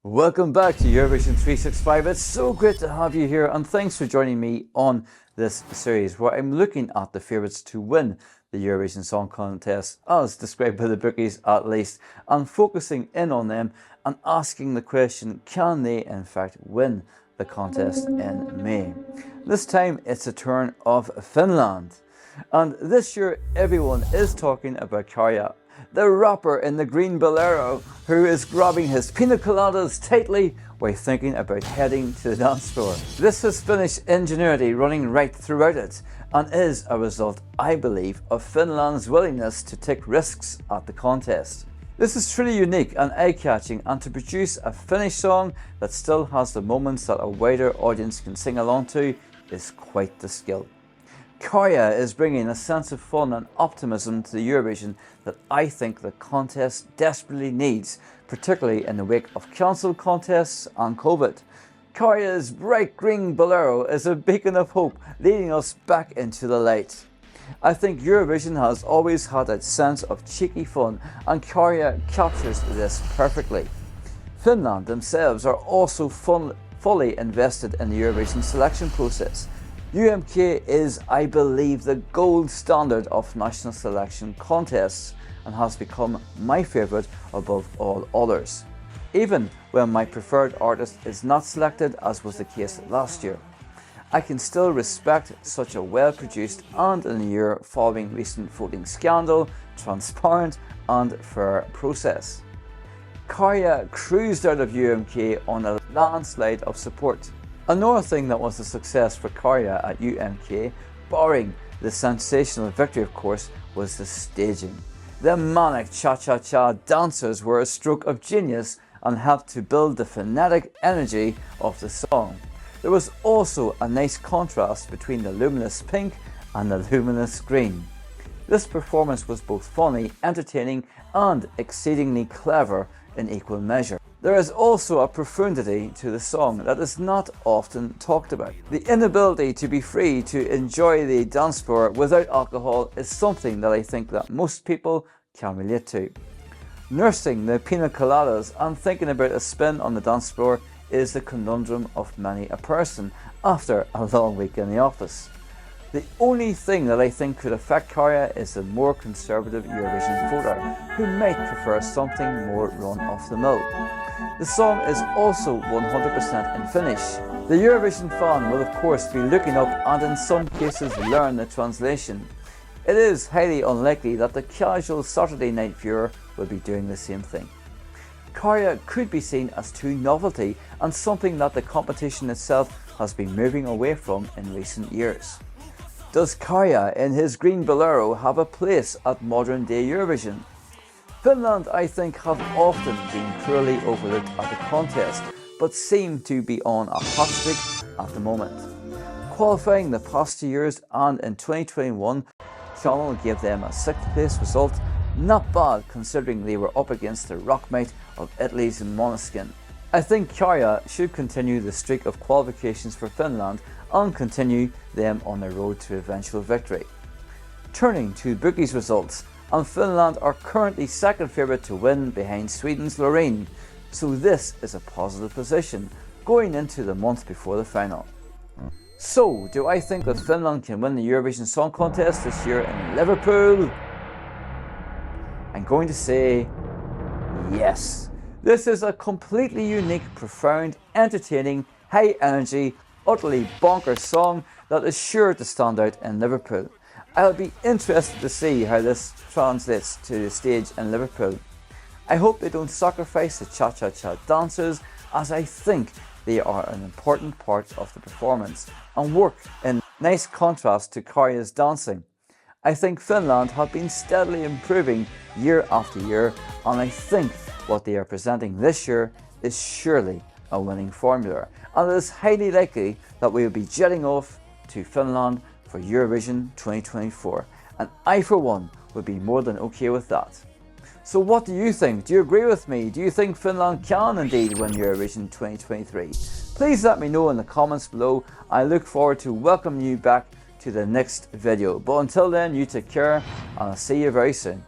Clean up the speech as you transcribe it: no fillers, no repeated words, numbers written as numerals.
Welcome back to Eurovision 365. It's so great to have you here, and thanks for joining me on this series where I'm looking at the favourites to win the Eurovision Song Contest, as described by the bookies at least, and focusing in on them and asking the question, can they in fact win the contest in May? This time it's a turn of Finland, and this year everyone is talking about Käärijä, the rapper in the green bolero who is grabbing his pina coladas tightly while thinking about heading to the dance floor. This has Finnish ingenuity running right throughout it, and is a result, I believe, of Finland's willingness to take risks at the contest. This is truly unique and eye-catching, and to produce a Finnish song that still has the moments that a wider audience can sing along to is quite the skill. Käärijä is bringing a sense of fun and optimism to the Eurovision that I think the contest desperately needs, particularly in the wake of cancelled contests and COVID. Käärijä's bright green bolero is a beacon of hope, leading us back into the light. I think Eurovision has always had a sense of cheeky fun, and Käärijä captures this perfectly. Finland themselves are also fully invested in the Eurovision selection process. UMK is, I believe, the gold standard of national selection contests and has become my favourite above all others, even when my preferred artist is not selected, as was the case last year. I can still respect such a well-produced and, in a year following recent voting scandal, transparent and fair process. Käärijä cruised out of UMK on a landslide of support. Another thing that was a success for Käärijä at UMK, barring the sensational victory of course, was the staging. The manic cha-cha-cha dancers were a stroke of genius and helped to build the frenetic energy of the song. There was also a nice contrast between the luminous pink and the luminous green. This performance was both funny, entertaining and exceedingly clever in equal measure. There is also a profundity to the song that is not often talked about. The inability to be free to enjoy the dance floor without alcohol is something that I think that most people can relate to. Nursing the pina coladas and thinking about a spin on the dance floor is the conundrum of many a person after a long week in the office. The only thing that I think could affect Käärijä is the more conservative Eurovision voter, who might prefer something more run-of-the-mill. The song is also 100% in Finnish. The Eurovision fan will of course be looking up and in some cases learn the translation. It is highly unlikely that the casual Saturday night viewer will be doing the same thing. Käärijä could be seen as too novelty and something that the competition itself has been moving away from in recent years. Does Käärijä in his green bolero have a place at modern day Eurovision? Finland, I think, have often been cruelly overlooked at the contest, but seem to be on a hot streak at the moment. Qualifying the past 2 years, and in 2021, Finland gave them a 6th place result. Not bad considering they were up against the rock might of Italy's Måneskin. I think Käärijä should continue the streak of qualifications for Finland and continue them on their road to eventual victory. Turning to bookies results, and Finland are currently second favourite to win behind Sweden's Lordi, so this is a positive position going into the month before the final. So, do I think that Finland can win the Eurovision Song Contest this year in Liverpool? I'm going to say yes. This is a completely unique, profound, entertaining, high energy, utterly bonkers song that is sure to stand out in Liverpool. I'll be interested to see how this translates to the stage in Liverpool. I hope they don't sacrifice the cha-cha-cha dancers, as I think they are an important part of the performance and work in nice contrast to Käärijä's dancing. I think Finland have been steadily improving year after year, and I think what they are presenting this year is surely a winning formula, and it is highly likely that we will be jetting off to Finland for Eurovision 2024, and I for one would be more than okay with that. So what do you think? Do you agree with me? Do you think Finland can indeed win Eurovision 2023? Please let me know in the comments below. I look forward to welcoming you back to the next video, but until then, you take care and I'll see you very soon.